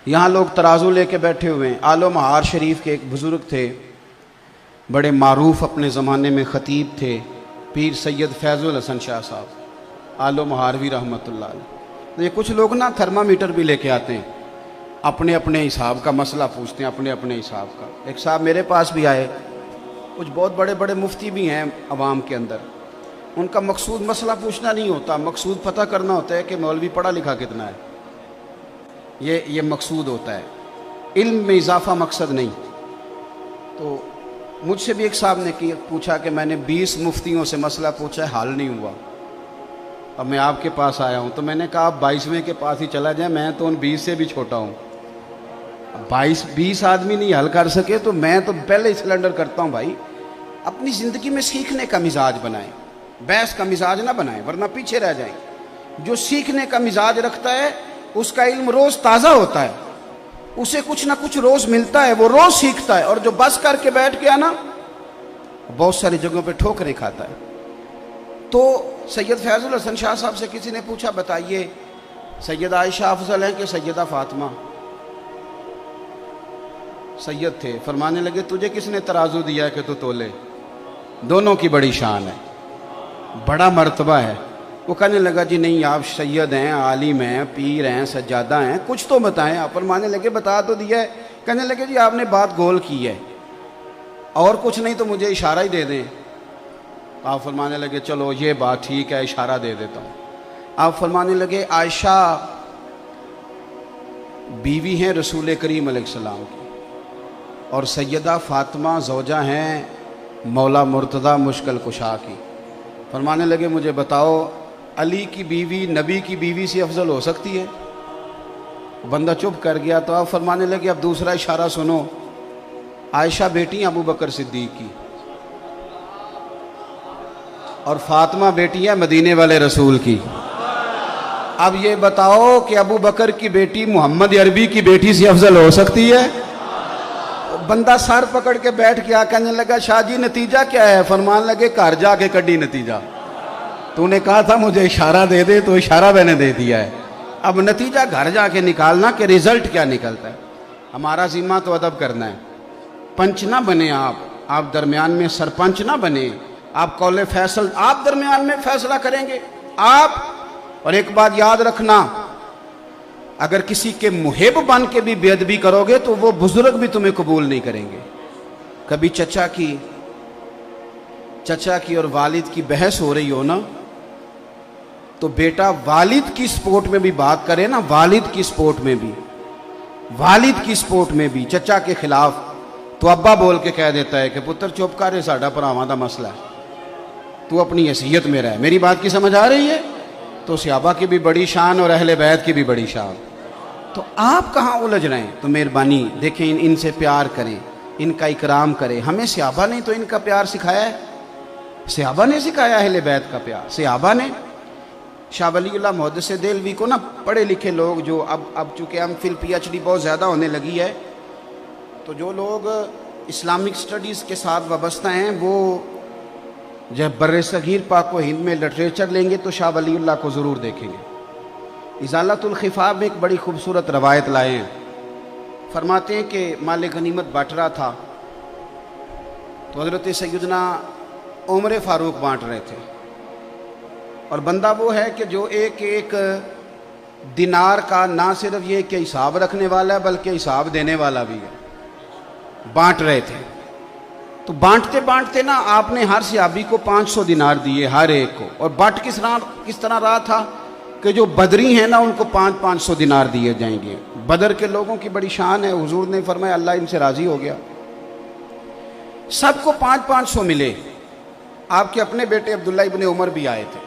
یہاں لوگ ترازو لے کے بیٹھے ہوئے ہیں۔ آل و مہار شریف کے ایک بزرگ تھے، بڑے معروف اپنے زمانے میں خطیب تھے، پیر سید فیض الحسن شاہ صاحب آل و مہاروی رحمۃ اللہ علیہ۔ تو یہ کچھ لوگ نا تھرمامیٹر بھی لے کے آتے ہیں، اپنے اپنے حساب کا مسئلہ پوچھتے ہیں، اپنے اپنے حساب کا۔ ایک صاحب میرے پاس بھی آئے، کچھ بہت بڑے بڑے مفتی بھی ہیں عوام کے اندر، ان کا مقصود مسئلہ پوچھنا نہیں ہوتا، مقصود پتہ کرنا ہوتا ہے کہ مولوی پڑھا لکھا کتنا ہے، یہ مقصود ہوتا ہے، علم میں اضافہ مقصد نہیں۔ تو مجھ سے بھی ایک صاحب نے پوچھا کہ میں نے 20 مفتیوں سے مسئلہ پوچھا ہے، حل نہیں ہوا، اب میں آپ کے پاس آیا ہوں۔ تو میں نے کہا آپ 22ویں کے پاس ہی چلا جائیں، میں تو ان 20 سے بھی چھوٹا ہوں۔ 20 آدمی نہیں حل کر سکے تو میں تو پہلے ہی سلنڈر کرتا ہوں۔ بھائی اپنی زندگی میں سیکھنے کا مزاج بنائیں، بحث کا مزاج نہ بنائیں ورنہ پیچھے رہ جائیں۔ جو سیکھنے کا مزاج رکھتا ہے اس کا علم روز تازہ ہوتا ہے، اسے کچھ نہ کچھ روز ملتا ہے، وہ روز سیکھتا ہے۔ اور جو بس کر کے بیٹھ گیا نا، بہت ساری جگہوں پہ ٹھوکریں کھاتا ہے۔ تو سید فیض الحسن شاہ صاحب سے کسی نے پوچھا بتائیے سیدہ عائشہ افضل ہیں کہ سیدہ فاطمہ؟ سید تھے، فرمانے لگے تجھے کس نے ترازو دیا کہ تو تولے؟ دونوں کی بڑی شان ہے، بڑا مرتبہ ہے۔ وہ کہنے لگا جی نہیں، آپ سید ہیں، عالم ہیں، پیر ہیں، سجادہ ہیں، کچھ تو بتائیں۔ آپ فرمانے لگے بتا تو دیا ہے۔ کہنے لگے جی آپ نے بات گول کی ہے، اور کچھ نہیں تو مجھے اشارہ ہی دے دیں۔ آپ فرمانے لگے چلو یہ بات ٹھیک ہے، اشارہ دے دیتا ہوں۔ آپ فرمانے لگے عائشہ بیوی ہیں رسول کریم علیہ السلام کی، اور سیدہ فاطمہ زوجہ ہیں مولا مرتضیٰ مشکل کشا کی۔ فرمانے لگے مجھے بتاؤ علی کی بیوی نبی کی بیوی سے افضل ہو سکتی ہے؟ بندہ چپ کر گیا۔ تو آپ فرمانے لگے اب دوسرا اشارہ سنو، عائشہ بیٹی ابو بکر صدیق کی، اور فاطمہ بیٹی ہے مدینے والے رسول کی۔ اب یہ بتاؤ کہ ابو بکر کی بیٹی محمد عربی کی بیٹی سے افضل ہو سکتی ہے؟ بندہ سر پکڑ کے بیٹھ گیا، کہنے لگا شاہ جی نتیجہ کیا ہے؟ فرمان لگے گھر جا کے کڈی نتیجہ، تو نے کہا تھا مجھے اشارہ دے دے، تو اشارہ میں نے دے دیا ہے، اب نتیجہ گھر جا کے نکالنا کہ رزلٹ کیا نکلتا ہے۔ ہمارا ذمہ تو ادب کرنا ہے، پنچ نہ بنے آپ درمیان میں سرپنچ نہ بنے، آپ قول فیصل آپ درمیان میں فیصلہ کریں گے آپ۔ اور ایک بات یاد رکھنا، اگر کسی کے محب بن کے بھی بے ادبی کرو گے تو وہ بزرگ بھی تمہیں قبول نہیں کریں گے۔ کبھی چچا کی اور والد کی بحث ہو رہی ہو نا، تو بیٹا والد کی سپورٹ میں بھی بات کرے نا، والد کی سپورٹ میں بھی چچا کے خلاف، تو ابا بول کے کہہ دیتا ہے کہ پتر چپ کر، ساڈا بھراواں دا مسئلہ ہے، تو اپنی حیثیت میں رہ۔ میری بات کی سمجھ آ رہی ہے؟ تو صحابہ کی بھی بڑی شان اور اہل بیت کی بھی بڑی شان، تو آپ کہاں الجھ رہے ہیں؟ تو مہربانی دیکھیں، ان سے پیار کریں، ان کا اکرام کریں۔ ہمیں صحابہ نے تو ان کا پیار سکھایا ہے، صحابہ نے سکھایا اہل بیت کا پیار، صحابہ نے۔ شاہ ولی اللہ محدث دہلوی کو نا پڑھے لکھے لوگ جو اب چونکہ ہم فی پی ایچ ڈی بہت زیادہ ہونے لگی ہے، تو جو لوگ اسلامک سٹڈیز کے ساتھ وابستہ ہیں وہ جب بر صغیر پاک و ہند میں لٹریچر لیں گے تو شاہ ولی اللہ کو ضرور دیکھیں گے۔ ازالۃ الخفا میں ایک بڑی خوبصورت روایت لائے ہیں، فرماتے ہیں کہ مال غنیمت بانٹ رہا تھا تو حضرت سیدنا عمر فاروق بانٹ رہے تھے، اور بندہ وہ ہے کہ جو ایک دینار کا نہ صرف یہ کہ حساب رکھنے والا ہے بلکہ حساب دینے والا بھی ہے۔ بانٹ رہے تھے تو بانٹتے نا آپ نے ہر صحابی کو 500 دینار دیے ہر ایک کو، اور بٹ کس طرح رہا تھا کہ جو بدری ہیں نا ان کو 500 دینار دیے جائیں گے۔ بدر کے لوگوں کی بڑی شان ہے، حضور نے فرمایا اللہ ان سے راضی ہو گیا، سب کو 500 ملے۔ آپ کے اپنے بیٹے عبداللہ ابن عمر بھی آئے تھے،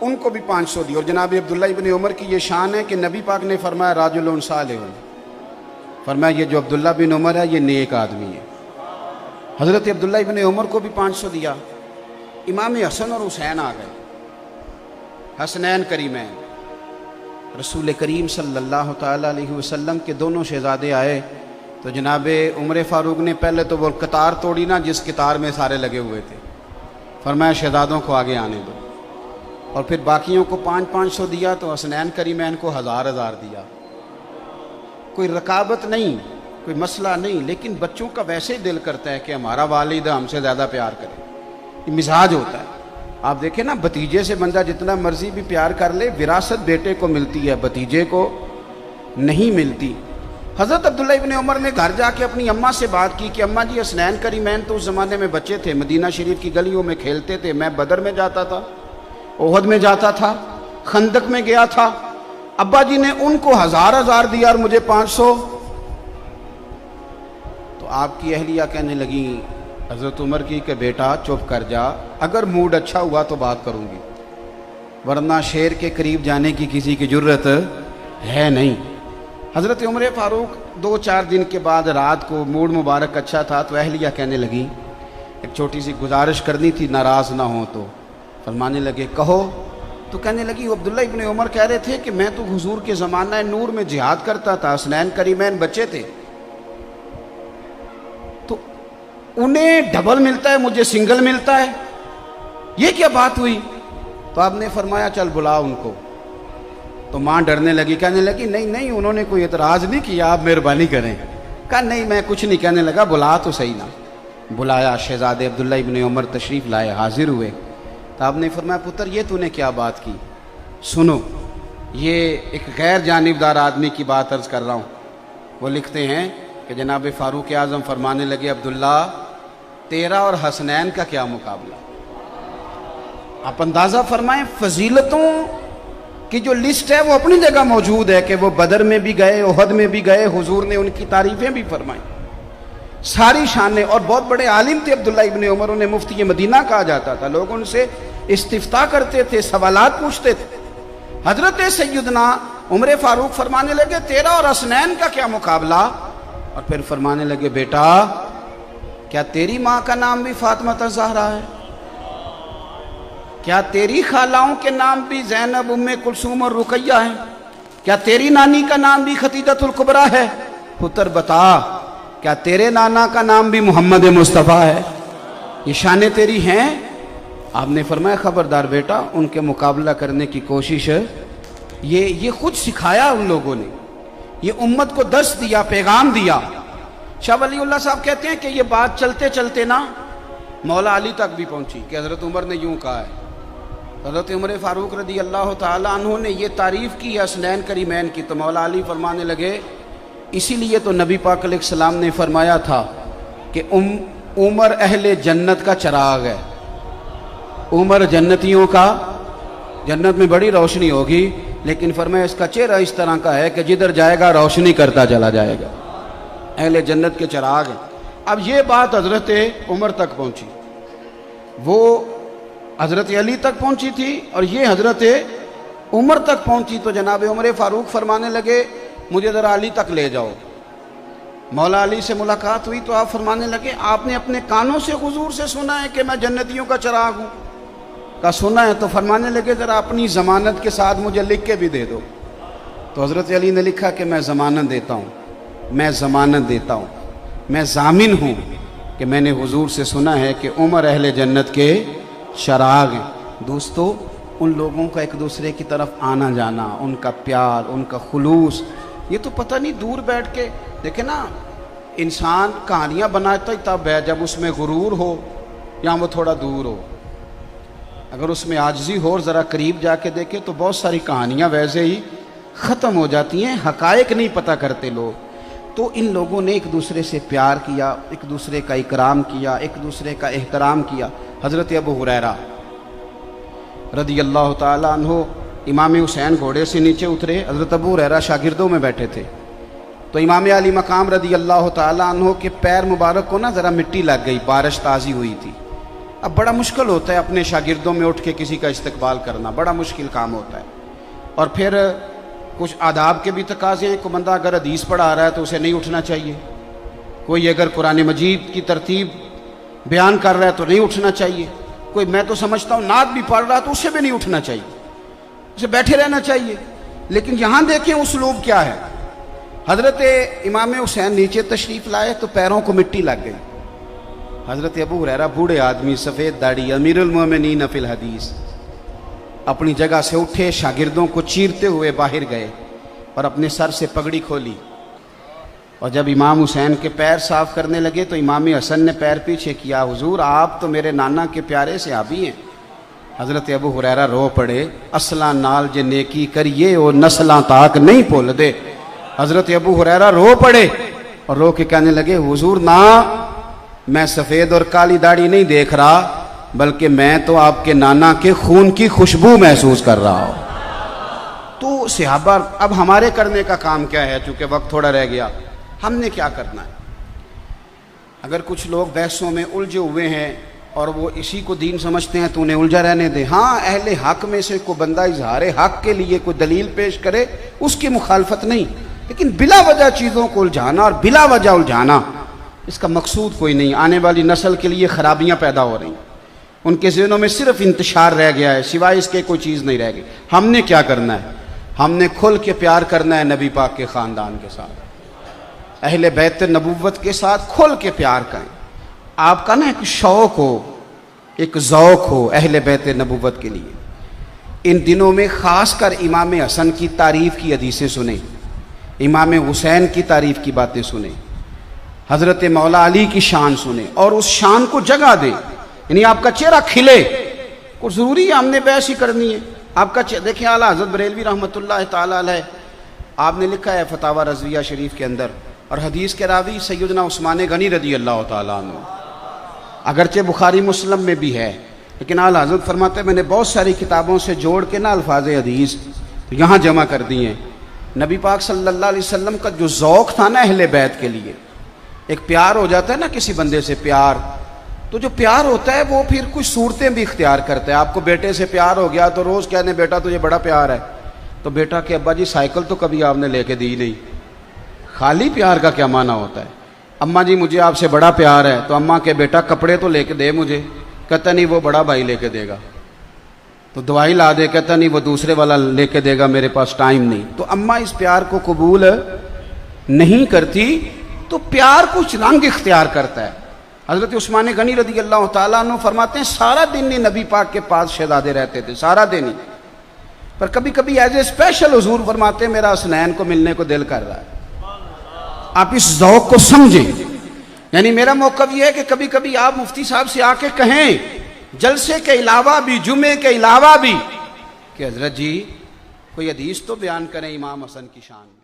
ان کو بھی 500 دی۔ اور جناب عبداللہ ابن عمر کی یہ شان ہے کہ نبی پاک نے فرمایا راجل صالح، فرمایا یہ جو عبداللہ بن عمر ہے یہ نیک آدمی ہے۔ حضرت عبداللہ ابن عمر کو بھی 500 دیا۔ امام حسن اور حسین آ گئے، حسنین کریمین، رسول کریم صلی اللہ تعالیٰ علیہ وسلم کے دونوں شہزادے آئے تو جناب عمر فاروق نے پہلے تو وہ قطار توڑی نا جس قطار میں سارے لگے ہوئے تھے، فرمایا شہزادوں کو آگے آنے دو، اور پھر باقیوں کو 500 دیا تو حسنین کریمین کو 1000 دیا۔ کوئی رکابت نہیں، کوئی مسئلہ نہیں، لیکن بچوں کا ویسے ہی دل کرتا ہے کہ ہمارا والد ہم سے زیادہ پیار کرے، یہ مزاج ہوتا ہے۔ آپ دیکھیں نا، بھتیجے سے بندہ جتنا مرضی بھی پیار کر لے، وراثت بیٹے کو ملتی ہے، بھتیجے کو نہیں ملتی۔ حضرت عبداللہ ابن عمر نے گھر جا کے اپنی اماں سے بات کی کہ اماں جی، حسنین کریمین تو اس زمانے میں بچے تھے، مدینہ شریف کی گلیوں میں کھیلتے تھے، میں بدر میں جاتا تھا، احد میں جاتا تھا، خندق میں گیا تھا، ابا جی نے ان کو 1000 دیا اور مجھے 500۔ تو آپ کی اہلیہ کہنے لگی حضرت عمر کی کہ بیٹا چپ کر جا، اگر موڈ اچھا ہوا تو بات کروں گی، ورنہ شیر کے قریب جانے کی کسی کی جرت ہے نہیں۔ حضرت عمر فاروق 2-4 دن کے بعد رات کو موڈ مبارک اچھا تھا تو اہلیہ کہنے لگی ایک چھوٹی سی گزارش کرنی تھی، ناراض نہ ہو تو۔ فرمانے لگے کہو۔ تو کہنے لگی عبداللہ ابن عمر کہہ رہے تھے کہ میں تو حضور کے زمانہ نور میں جہاد کرتا تھا، حسنین کریمین بچے تھے، تو انہیں ڈبل ملتا ہے، مجھے سنگل ملتا ہے، یہ کیا بات ہوئی؟ تو آپ نے فرمایا چل بلا ان کو۔ تو ماں ڈرنے لگی، کہنے لگی نہیں نہیں، انہوں نے کوئی اعتراض نہیں کیا، آپ مہربانی کریں۔ کہا نہیں میں کچھ نہیں، کہنے لگا بلا تو صحیح نا۔ بلایا، شہزادے عبداللہ ابن عمر تشریف لائے، حاضر ہوئے۔ تو آپ نے فرمایا پتر یہ تو نے کیا بات کی؟ سنو، یہ ایک غیر جانبدار آدمی کی بات عرض کر رہا ہوں۔ وہ لکھتے ہیں کہ جناب فاروق اعظم فرمانے لگے عبداللہ تیرا اور حسنین کا کیا مقابلہ؟ آپ اندازہ فرمائیں، فضیلتوں کی جو لسٹ ہے وہ اپنی جگہ موجود ہے کہ وہ بدر میں بھی گئے، احد میں بھی گئے، حضور نے ان کی تعریفیں بھی فرمائیں، ساری شانیں، اور بہت بڑے عالم تھے عبداللہ ابن عمر، انہیں مفتی مدینہ کہا جاتا تھا، لوگ ان سے استفتاء کرتے تھے، سوالات پوچھتے تھے۔ حضرت سیدنا عمر فاروق فرمانے لگے تیرا اور حسنین کا کیا مقابلہ؟ اور پھر فرمانے لگے بیٹا کیا تیری ماں کا نام بھی فاطمہ الزہرا ہے؟ کیا تیری خالاؤں کے نام بھی زینب، ام کلثوم اور رقیہ ہیں؟ کیا تیری نانی کا نام بھی خدیجہ الکبریٰ ہے؟ پتر بتا کیا تیرے نانا کا نام بھی محمد مصطفیٰ ہے؟ یہ شانیں تیری ہیں؟ آپ نے فرمایا خبردار بیٹا، ان کے مقابلہ کرنے کی کوشش، یہ خود سکھایا ان لوگوں نے، یہ امت کو درس دیا، پیغام دیا۔ شاہ ولی اللہ صاحب کہتے ہیں کہ یہ بات چلتے چلتے نا مولا علی تک بھی پہنچی کہ حضرت عمر نے یوں کہا ہے۔ حضرت عمر فاروق رضی اللہ تعالیٰ عنہ نے یہ تعریف کی حسنین کریمین کی، تو مولا علی فرمانے لگے اسی لیے تو نبی پاک علیہ السلام نے فرمایا تھا کہ عمر اہل جنت کا چراغ ہے، عمر جنتیوں کا، جنت میں بڑی روشنی ہوگی، لیکن فرمایا اس کا چہرہ اس طرح کا ہے کہ جدھر جائے گا روشنی کرتا چلا جائے گا، اہل جنت کے چراغ ہیں۔ اب یہ بات حضرت عمر تک پہنچی، وہ حضرت علی تک پہنچی تھی اور یہ حضرت عمر تک پہنچی، تو جناب عمر فاروق فرمانے لگے مجھے ذرا علی تک لے جاؤ۔ مولا علی سے ملاقات ہوئی تو آپ فرمانے لگے آپ نے اپنے کانوں سے حضور سے سنا ہے کہ میں جنتیوں کا چراغ ہوں؟ کہا سنا ہے۔ تو فرمانے لگے ذرا اپنی ضمانت کے ساتھ مجھے لکھ کے بھی دے دو۔ تو حضرت علی نے لکھا کہ میں ضمانت دیتا ہوں، میں ضمانت دیتا ہوں، میں ضامن ہوں کہ میں نے حضور سے سنا ہے کہ عمر اہل جنت کے چراغ ہیں۔ دوستو، ان لوگوں کا ایک دوسرے کی طرف آنا جانا، ان کا پیار، ان کا خلوص، یہ تو پتہ نہیں دور بیٹھ کے دیکھیں نا، انسان کہانیاں بناتا ہی تب ہے جب اس میں غرور ہو یا وہ تھوڑا دور ہو۔ اگر اس میں عاجزی ہو اور ذرا قریب جا کے دیکھے تو بہت ساری کہانیاں ویسے ہی ختم ہو جاتی ہیں، حقائق نہیں پتہ کرتے لوگ۔ تو ان لوگوں نے ایک دوسرے سے پیار کیا، ایک دوسرے کا اکرام کیا، ایک دوسرے کا احترام کیا۔ حضرت ابو ہریرہ رضی اللہ تعالیٰ عنہ، امام حسین گھوڑے سے نیچے اترے، حضرت ابو ہریرہ شاگردوں میں بیٹھے تھے، تو امام علی مقام رضی اللہ تعالیٰ عنہ کے پیر مبارک کو نا ذرا مٹی لگ گئی، بارش تازی ہوئی تھی۔ اب بڑا مشکل ہوتا ہے اپنے شاگردوں میں اٹھ کے کسی کا استقبال کرنا، بڑا مشکل کام ہوتا ہے، اور پھر کچھ آداب کے بھی تقاضے ہیں۔ کوئی بندہ اگر حدیث پڑھا رہا ہے تو اسے نہیں اٹھنا چاہیے، کوئی اگر قرآن مجید کی ترتیب بیان کر رہا ہے تو نہیں اٹھنا چاہیے، کوئی میں تو سمجھتا ہوں نعت بھی پڑھ رہا ہے تو اسے بھی نہیں اٹھنا چاہیے، اسے بیٹھے رہنا چاہیے۔ لیکن یہاں دیکھیں اسلوب کیا ہے۔ حضرت امام حسین نیچے تشریف لائے تو پیروں کو مٹی لگ گئی۔ حضرت ابو ہریرہ بوڑھے آدمی، سفید داڑھی، امیر المومنین فی الحدیث، اپنی جگہ سے اٹھے، شاگردوں کو چیرتے ہوئے باہر گئے اور اپنے سر سے پگڑی کھولی اور جب امام حسین کے پیر صاف کرنے لگے تو امام حسن نے پیر پیچھے کیا، حضور آپ تو میرے نانا کے پیارے صحابی ہیں۔ حضرت ابو ہریرہ رو پڑے، اصلاں نال جے نیکی کریے وہ نسلاں تاک نہیں بھول دے۔ حضرت ابو ہریرہ رو پڑے اور رو کے کہنے لگے، حضور نہ، میں سفید اور کالی داڑھی نہیں دیکھ رہا، بلکہ میں تو آپ کے نانا کے خون کی خوشبو محسوس کر رہا ہوں۔ تو صحابہ، اب ہمارے کرنے کا کام کیا ہے؟ چونکہ وقت تھوڑا رہ گیا، ہم نے کیا کرنا ہے؟ اگر کچھ لوگ بحثوں میں الجھے ہوئے ہیں اور وہ اسی کو دین سمجھتے ہیں تو انہیں الجھا رہنے دیں۔ ہاں، اہل حق میں سے کوئی بندہ اظہار حق کے لیے کوئی دلیل پیش کرے، اس کی مخالفت نہیں، لیکن بلا وجہ چیزوں کو الجھانا اور بلا وجہ الجھانا، اس کا مقصود کوئی نہیں۔ آنے والی نسل کے لیے خرابیاں پیدا ہو رہی ہیں، ان کے ذہنوں میں صرف انتشار رہ گیا ہے، سوائے اس کے کوئی چیز نہیں رہ گئی۔ ہم نے کیا کرنا ہے؟ ہم نے کھل کے پیار کرنا ہے نبی پاک کے خاندان کے ساتھ، اہل بیت نبوت کے ساتھ کھل کے پیار کریں۔ آپ کا نا ایک شوق ہو، ایک ذوق ہو اہل بیت نبوت کے لیے۔ ان دنوں میں خاص کر امام حسن کی تعریف کی حدیثیں سنیں، امام حسین کی تعریف کی باتیں سنیں، حضرت مولا علی کی شان سنیں اور اس شان کو جگہ دیں، یعنی آپ کا چہرہ کھلے۔ کوئی ضروری ہے ہم نے بحث ہی کرنی ہے؟ آپ کا دیکھیں اعلیٰ حضرت بریلوی رحمۃ اللہ تعالیٰ علیہ، آپ نے لکھا ہے فتاوی رضویہ شریف کے اندر، اور حدیث کے راوی سیدنا عثمان غنی رضی اللہ تعالیٰ عنہ، اگرچہ بخاری مسلم میں بھی ہے، لیکن اعلیٰ حضرت فرماتے ہیں میں نے بہت ساری کتابوں سے جوڑ کے نا الفاظ حدیث یہاں جمع کر دی ہیں۔ نبی پاک صلی اللہ علیہ وسلم کا جو ذوق تھا نا اہل بیت کے لیے، ایک پیار ہو جاتا ہے نا کسی بندے سے پیار، تو جو پیار ہوتا ہے وہ پھر کچھ صورتیں بھی اختیار کرتا ہے۔ آپ کو بیٹے سے پیار ہو گیا تو روز کہنے بیٹا تجھے بڑا پیار ہے، تو بیٹا کہ ابا جی سائیکل تو کبھی آپ نے لے کے دی نہیں۔ خالی پیار کا کیا معنی ہوتا ہے؟ اماں جی مجھے آپ سے بڑا پیار ہے، تو اماں کہ بیٹا کپڑے تو لے کے دے مجھے، کہتا نہیں وہ بڑا بھائی لے کے دے گا، تو دوائی لا دے، کہتا نہیں وہ دوسرے والا لے کے دے گا، میرے پاس ٹائم نہیں۔ تو اماں اس پیار کو قبول نہیں کرتی، تو پیار کچھ رنگ اختیار کرتا ہے۔ حضرت عثمان غنی رضی اللہ تعالیٰ عنہ فرماتے ہیں سارا دن ہی نبی پاک کے پاس شہزادے رہتے تھے، سارا دن ہی، پر کبھی کبھی ایز اے اسپیشل حضور فرماتے ہیں میرا حسنین کو ملنے کو دل کر رہا ہے۔ آپ اس ذوق کو سمجھیں، یعنی میرا موقف یہ ہے کہ کبھی کبھی آپ مفتی صاحب سے آ کے کہیں جلسے کے علاوہ بھی، جمعے کے علاوہ بھی، کہ حضرت جی کوئی حدیث تو بیان کریں امام حسن کی شان میں۔